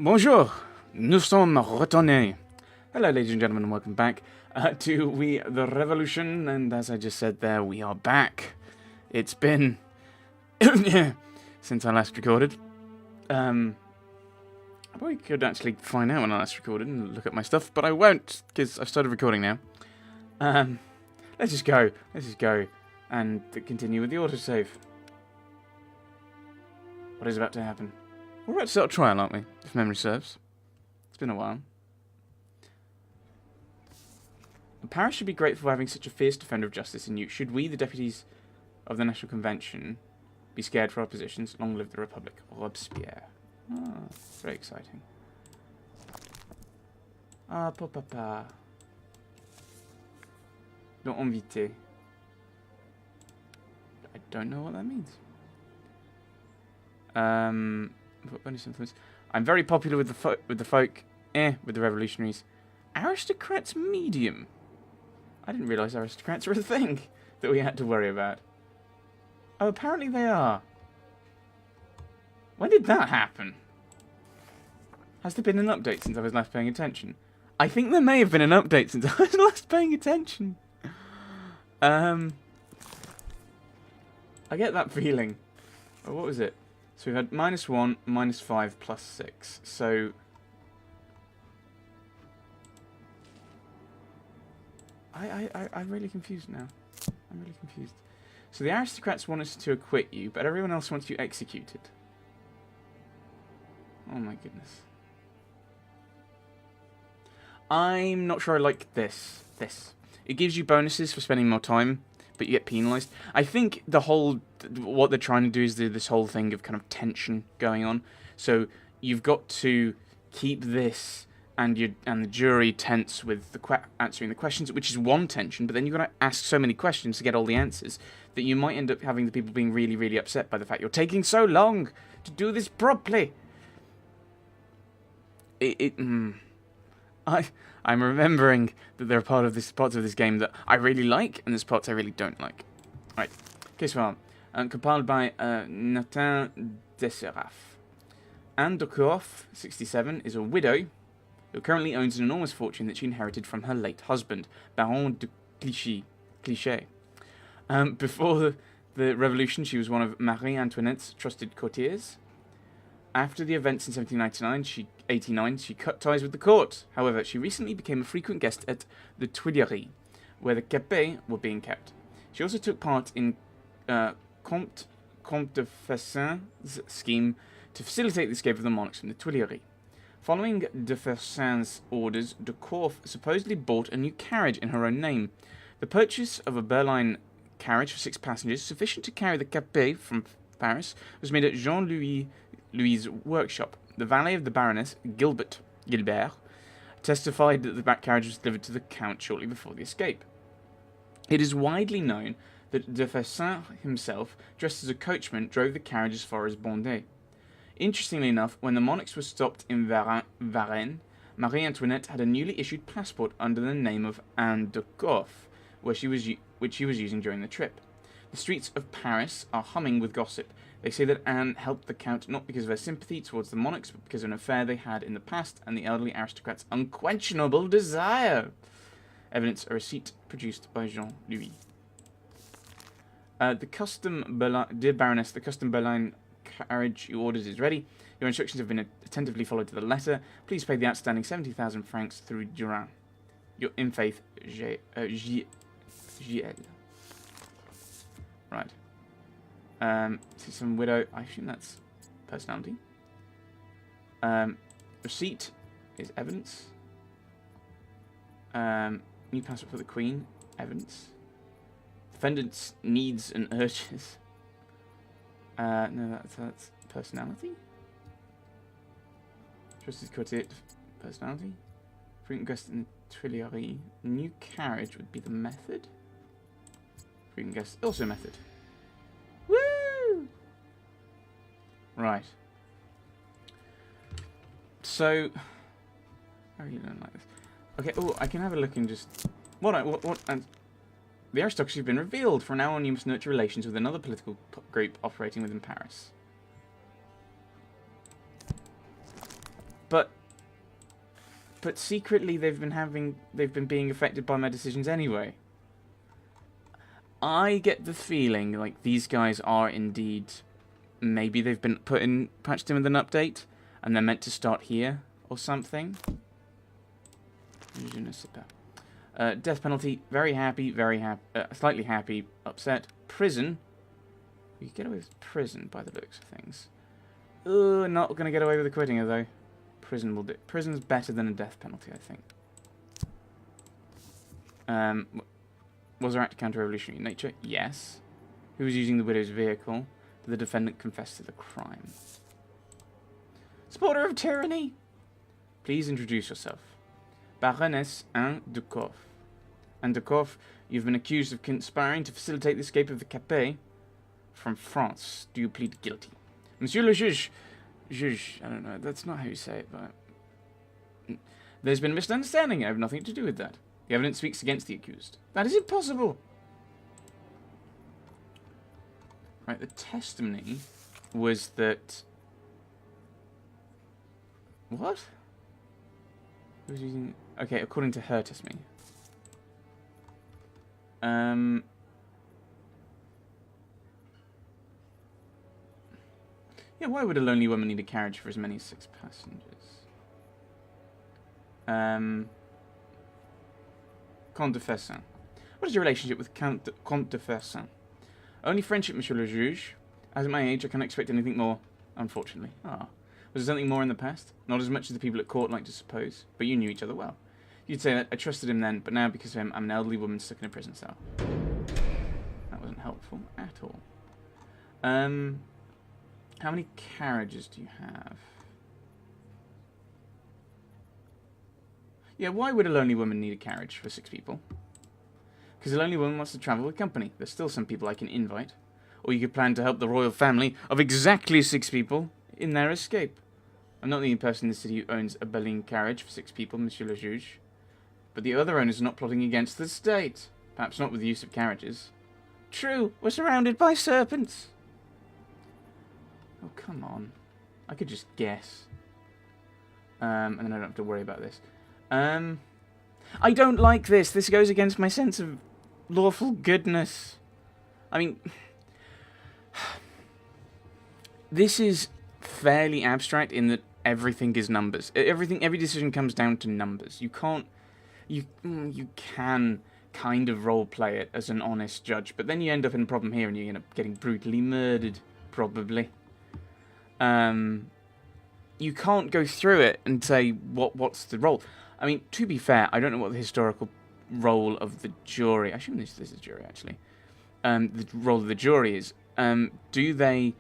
Bonjour, nous sommes retournés. Hello, ladies and gentlemen, and welcome back to We the Revolution. And as I just said there, we are back. It's been since I last recorded. I probably could actually find out when I last recorded and look at my stuff, but I won't because I've started recording now. Let's just go. And continue with the autosave. What is about to happen? We're about to start a trial, aren't we? If memory serves. It's been a while. Paris should be grateful for having such a fierce defender of justice in you. Should we, the deputies of the National Convention, be scared for our positions? Long live the Republic. Robespierre. Ah, very exciting. Ah, papa. Don't invité. I don't know what that means. Bonus influence. I'm very popular with the folk, with the revolutionaries. Aristocrats medium. I didn't realise aristocrats were a thing that we had to worry about. Oh, apparently they are. When did that happen? Has there been an update since I was last paying attention? I think there may have been an update since I was last paying attention. I get that feeling. Oh, what was it? So we've had -1, -5, +6. So I'm really confused now. I'm really confused. So the aristocrats want us to acquit you, but everyone else wants you executed. Oh my goodness. I'm not sure I like this. It gives you bonuses for spending more time, but you get penalised. I think what they're trying to do is do this whole thing of kind of tension going on. So you've got to keep this and the jury tense with answering the questions, which is one tension. But then you've got to ask so many questions to get all the answers that you might end up having the people being really, really upset by the fact you're taking so long to do this properly. I'm remembering that there are parts of this game that I really like, and there's parts I really don't like. Right, case file. Compiled by Nathan Desseraf. Anne de Coif, 67, is a widow who currently owns an enormous fortune that she inherited from her late husband, Baron de Clichy. Before the revolution, she was one of Marie Antoinette's trusted courtiers. After the events in 1789, she cut ties with the court. However, she recently became a frequent guest at the Tuileries, where the Capets were being kept. She also took part in Comte de Fersen's scheme to facilitate the escape of the monarchs from the Tuileries. Following de Fersen's orders, de Coif supposedly bought a new carriage in her own name. The purchase of a Berline carriage for 6 passengers, sufficient to carry the Capets from Paris, was made at Jean-Louis' workshop. The valet of the Baroness, Gilbert, testified that the back carriage was delivered to the Count shortly before the escape. It is widely known that de Fersen himself, dressed as a coachman, drove the carriage as far as Bondy. Interestingly enough, when the monarchs were stopped in Varennes, Marie Antoinette had a newly issued passport under the name of Anne de Coif, which she was using during the trip. The streets of Paris are humming with gossip. They say that Anne helped the Count not because of her sympathy towards the monarchs, but because of an affair they had in the past and the elderly aristocrat's unquestionable desire. Evidence: a receipt produced by Jean-Louis. Dear Baroness, the custom Berline carriage you ordered is ready. Your instructions have been attentively followed to the letter. Please pay the outstanding 70,000 francs through Durand. Your in faith, JL. Right. See some widow. I assume that's personality. Receipt is evidence. New passport for the Queen. Evidence. Defendant's needs and urges. No, that's personality. Trusted courtier. Personality. Frequent guest in the Tuileries. New carriage would be the method. Frequent guest also method. Right. So, I really don't like this. Okay. Oh, I can have a look and just and the aristocracy have been revealed. From now on, you must nurture relations with another political group operating within Paris. But secretly they've been being affected by my decisions anyway. I get the feeling like these guys are indeed, maybe they've been patched in with an update, and they're meant to start here or something. Death penalty, very happy, slightly happy, upset. Prison, you can get away with prison by the looks of things. Not gonna get away with acquitting her though. Prison will do. Prison's better than a death penalty, I think. Was her act counter-revolutionary in nature? Yes. Who was using the widow's vehicle? Did the defendant confess to the crime? Supporter of tyranny? Please introduce yourself. Baroness Anne de Coff. Anne de Coff, you've been accused of conspiring to facilitate the escape of the Capet from France. Do you plead guilty? Monsieur le juge, I don't know, that's not how you say it, but... There's been a misunderstanding. I have nothing to do with that. The evidence speaks against the accused. That is impossible. Right, the testimony was that... What? Who was using... Okay, according to her testimony. Yeah, why would a lonely woman need a carriage for as many as 6 passengers? Comte de Fersen. What is your relationship with Comte de Fersen? Only friendship, Monsieur le Juge. As at my age, I cannot expect anything more, unfortunately. Ah. Was there something more in the past? Not as much as the people at court like to suppose, but you knew each other well. You'd say that I trusted him then, but now because of him, I'm an elderly woman stuck in a prison cell. That wasn't helpful at all. How many carriages do you have? Yeah, why would a lonely woman need a carriage for 6 people? Because a lonely woman wants to travel with company. There's still some people I can invite. Or you could plan to help the royal family of exactly 6 people in their escape. I'm not the only person in the city who owns a berline carriage for 6 people, Monsieur le Juge. But the other owners are not plotting against the state. Perhaps not with the use of carriages. True, we're surrounded by serpents. Oh, come on. I could just guess. And then I don't have to worry about this. I don't like this. This goes against my sense of lawful goodness. I mean, this is fairly abstract in that everything is numbers. Every decision comes down to numbers. You can't, you can kind of role play it as an honest judge, but then you end up in a problem here and you end up getting brutally murdered, probably. You can't go through it and say what's the role. I mean, to be fair, I don't know what the historical role of the jury... I assume this is a jury, actually. The role of the jury is... do they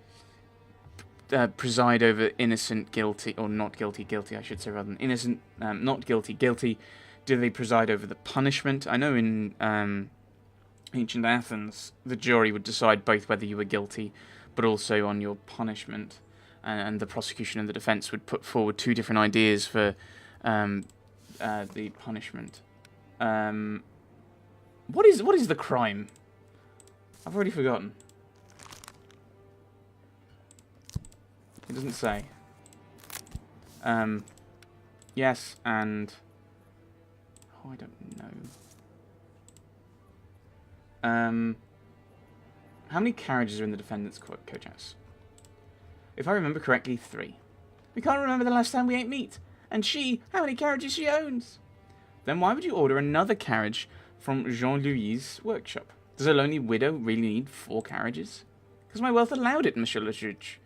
preside over innocent, guilty... Or not guilty, guilty, I should say, rather than innocent, not guilty, guilty. Do they preside over the punishment? I know in ancient Athens, the jury would decide both whether you were guilty, but also on your punishment. And the prosecution and the defence would put forward 2 different ideas for... the punishment. What is the crime? I've already forgotten. It doesn't say. Yes, and... Oh, I don't know. How many carriages are in the defendant's coach house? If I remember correctly, 3. We can't remember the last time we ate meat. And she, how many carriages she owns? Then why would you order another carriage from Jean-Louis' workshop? Does a lonely widow really need 4 carriages? Because my wealth allowed it, Monsieur le Juge.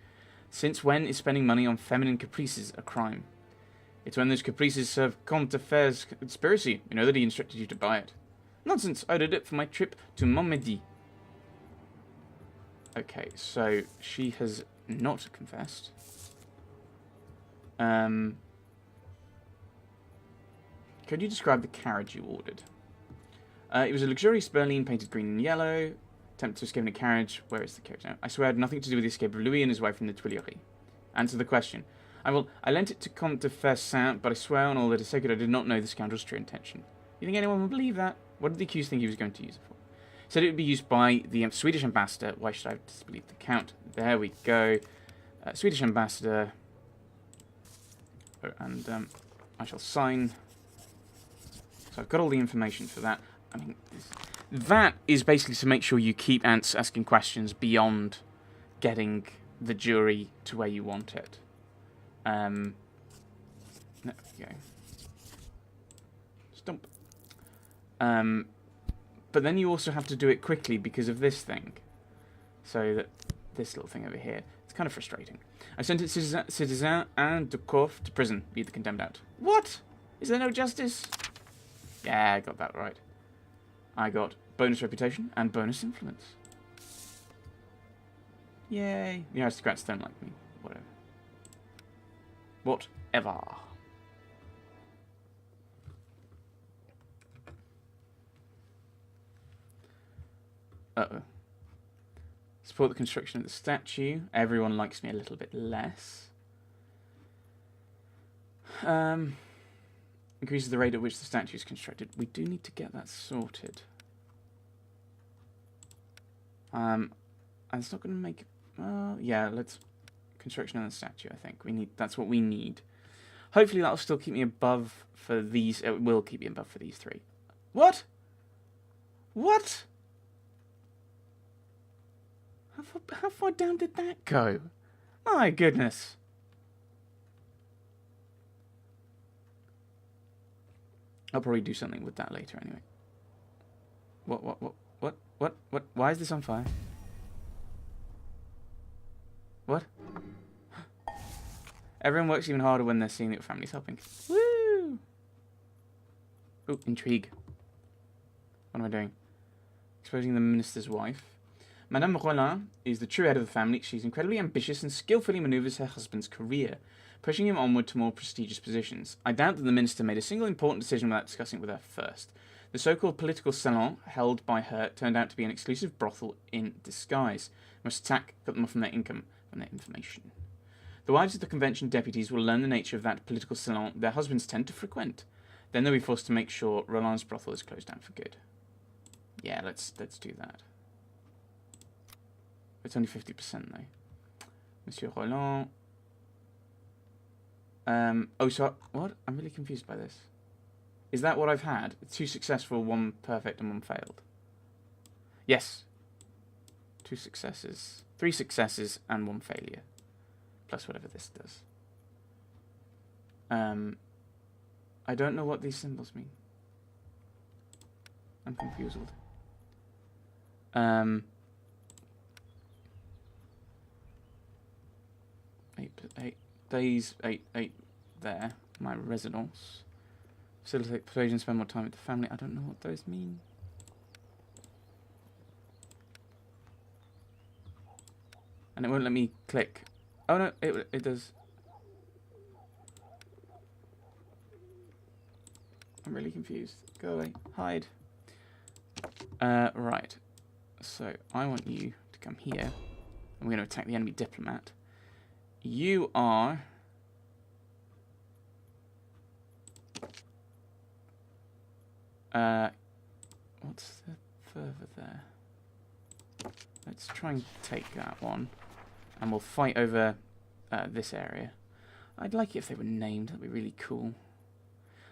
Since when is spending money on feminine caprices a crime? It's when those caprices serve Comte de Fer's conspiracy. You know that he instructed you to buy it. Nonsense, I did it for my trip to Montmédy. Okay, so she has not confessed. Could you describe the carriage you ordered? It was a luxurious berline painted green and yellow. Attempt to escape in a carriage. Where is the carriage now? I swear it had nothing to do with the escape of Louis and his wife from the Tuileries. Answer the question. I lent it to Comte de Fersen, but I swear on all that is sacred I did not know the scoundrel's true intention. You think anyone would believe that? What did the accused think he was going to use it for? He said it would be used by the Swedish ambassador. Why should I disbelieve the Count? There we go. Swedish ambassador... And I shall sign. So I've got all the information for that. I mean, that is basically to make sure you keep asking questions beyond getting the jury to where you want it. There we go. Stump. But then you also have to do it quickly because of this thing. So that this little thing over here, it's kind of frustrating. I sentence Citizen and Dukov to prison. Lead the condemned out. What? Is there no justice? Yeah, I got that right. I got bonus reputation and bonus influence. Yay. The aristocrats don't like me. Whatever. Whatever. Uh-oh. Support the construction of the statue. Everyone likes me a little bit less. Increases the rate at which the statue is constructed. We do need to get that sorted. And it's not going to make... yeah, let's... Construction of the statue, I think. That's what we need. Hopefully that'll still keep me above for these... It will keep me above for these three. What? What? How far down did that go? My goodness. I'll probably do something with that later anyway. What? Why is this on fire? What? Everyone works even harder when they're seeing that your family's helping. Woo! Oh, intrigue. What am I doing? Exposing the minister's wife. Madame Rollin is the true head of the family. She's incredibly ambitious and skillfully maneuvers her husband's career, pushing him onward to more prestigious positions. I doubt that the minister made a single important decision without discussing it with her first. The so-called political salon held by her turned out to be an exclusive brothel in disguise. Must attack, cut them off from their income, from their information. The wives of the convention deputies will learn the nature of that political salon their husbands tend to frequent. Then they'll be forced to make sure Roland's brothel is closed down for good. Yeah, let's do that. It's only 50% though. Monsieur Roland. Oh, so what? I'm really confused by this. Is that what I've had? 2 successful, 1 perfect, and 1 failed. Yes. 2 successes, 3 successes, and 1 failure, plus whatever this does. I don't know what these symbols mean. I'm confused. 8 days, 8 there. My residence. Facilitate persuasion, spend more time with the family. I don't know what those mean. And it won't let me click. Oh no, it does. I'm really confused. Go away. Hide. Right. So, I want you to come here. And we're going to attack the enemy diplomat. You are... what's the further there? Let's try and take that one. And we'll fight over this area. I'd like it if they were named. That'd be really cool.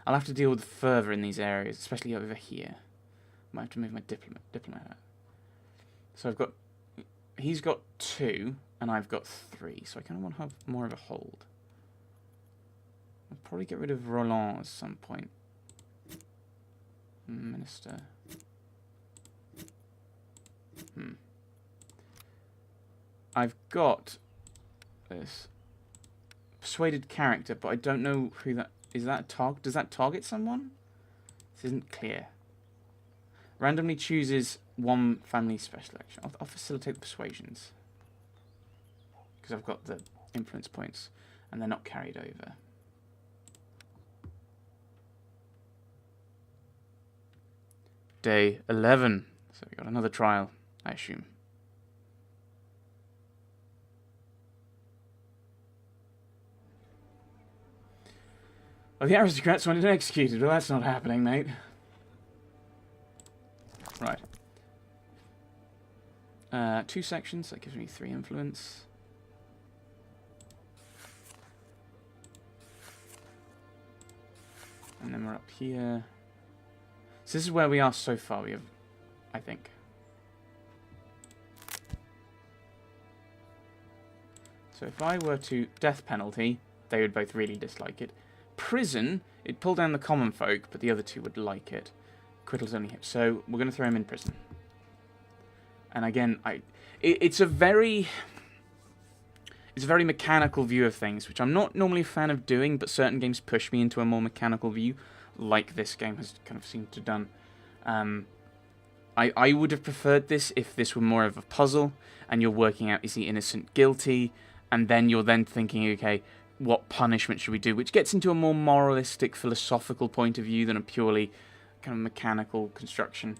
I'll have to deal with further in these areas, especially over here. Might have to move my diplomat out. So I've got... He's got 2, and I've got 3. So I kind of want to have more of a hold. I'll probably get rid of Roland at some point. Minister. I've got this persuaded character, but I don't know who that is. That target? Does that target someone? This isn't clear. Randomly chooses 1 family special action. I'll facilitate the persuasions because I've got the influence points, and they're not carried over. Day 11. So we got another trial, I assume. Oh, the aristocrats wanted him executed. Well, that's not happening, mate. Right. 2 sections. That gives me 3 influence. we're up here. So this is where we are so far, we have, I think. So if I were to death penalty, they would both really dislike it. Prison, it'd pull down the common folk, but the other two would like it. Acquittal's only hip. So we're going to throw him in prison. And again, it's a very mechanical view of things, which I'm not normally a fan of doing, but certain games push me into a more mechanical view, like this game has kind of seemed to have done. I would have preferred this if this were more of a puzzle, and you're working out, is the innocent guilty, and then you're then thinking, okay, what punishment should we do? Which gets into a more moralistic, philosophical point of view than a purely kind of mechanical construction.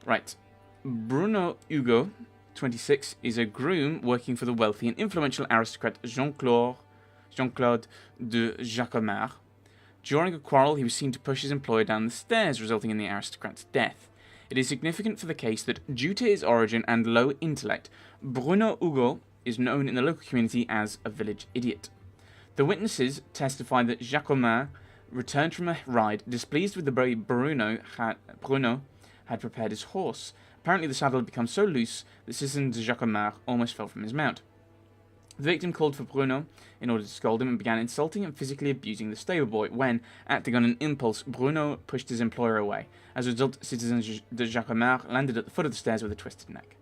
Right. Bruno Hugo, 26, is a groom working for the wealthy and influential aristocrat Jean-Claude de Jacquemart. During a quarrel, he was seen to push his employer down the stairs, resulting in the aristocrat's death. It is significant for the case that, due to his origin and low intellect, Bruno Hugo is known in the local community as a village idiot. The witnesses testified that Jacquemart returned from a ride, displeased with the way Bruno had prepared his horse. Apparently the saddle had become so loose that citizen de Jacquemart almost fell from his mount. The victim called for Bruno in order to scold him and began insulting and physically abusing the stable boy when, acting on an impulse, Bruno pushed his employer away. As a result, citizen de Jacquemart landed at the foot of the stairs with a twisted neck.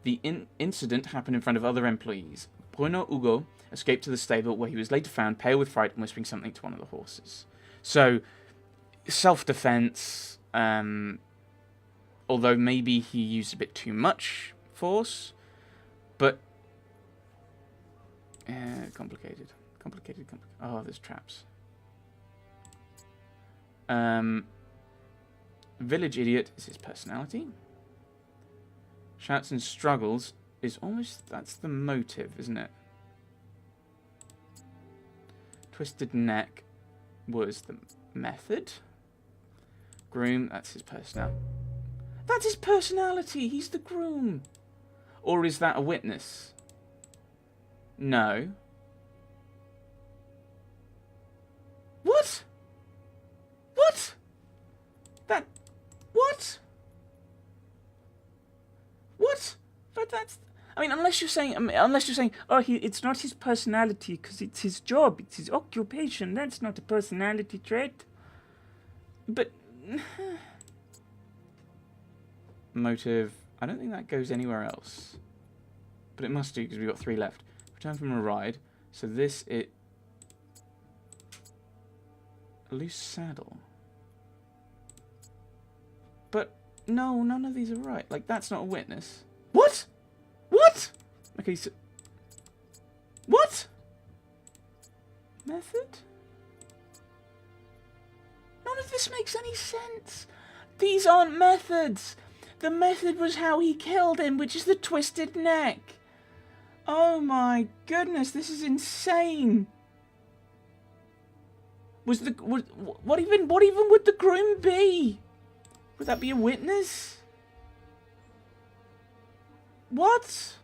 The incident happened in front of other employees. Bruno Hugo escaped to the stable, where he was later found pale with fright and whispering something to one of the horses. So, self-defense, although maybe he used a bit too much force, but complicated. Oh, there's traps. Village idiot is his personality. Shouts and struggles is almost, that's the motive, isn't it? Twisted neck was the method. Groom, that's his personality. That's his personality! He's the groom! Or is that a witness? No. What? What? That... What? What? But that's... I mean, unless you're saying, oh, it's not his personality because it's his job, it's his occupation. That's not a personality trait. But motive. I don't think that goes anywhere else. But it must do because we've got 3 left. Return from a ride. So this a loose saddle. But no, none of these are right. Like, that's not a witness. What? What? Okay, so... What? Method? None of this makes any sense. These aren't methods. The method was how he killed him, which is the twisted neck. Oh my goodness, this is insane. What even would the groom be? Would that be a witness? What?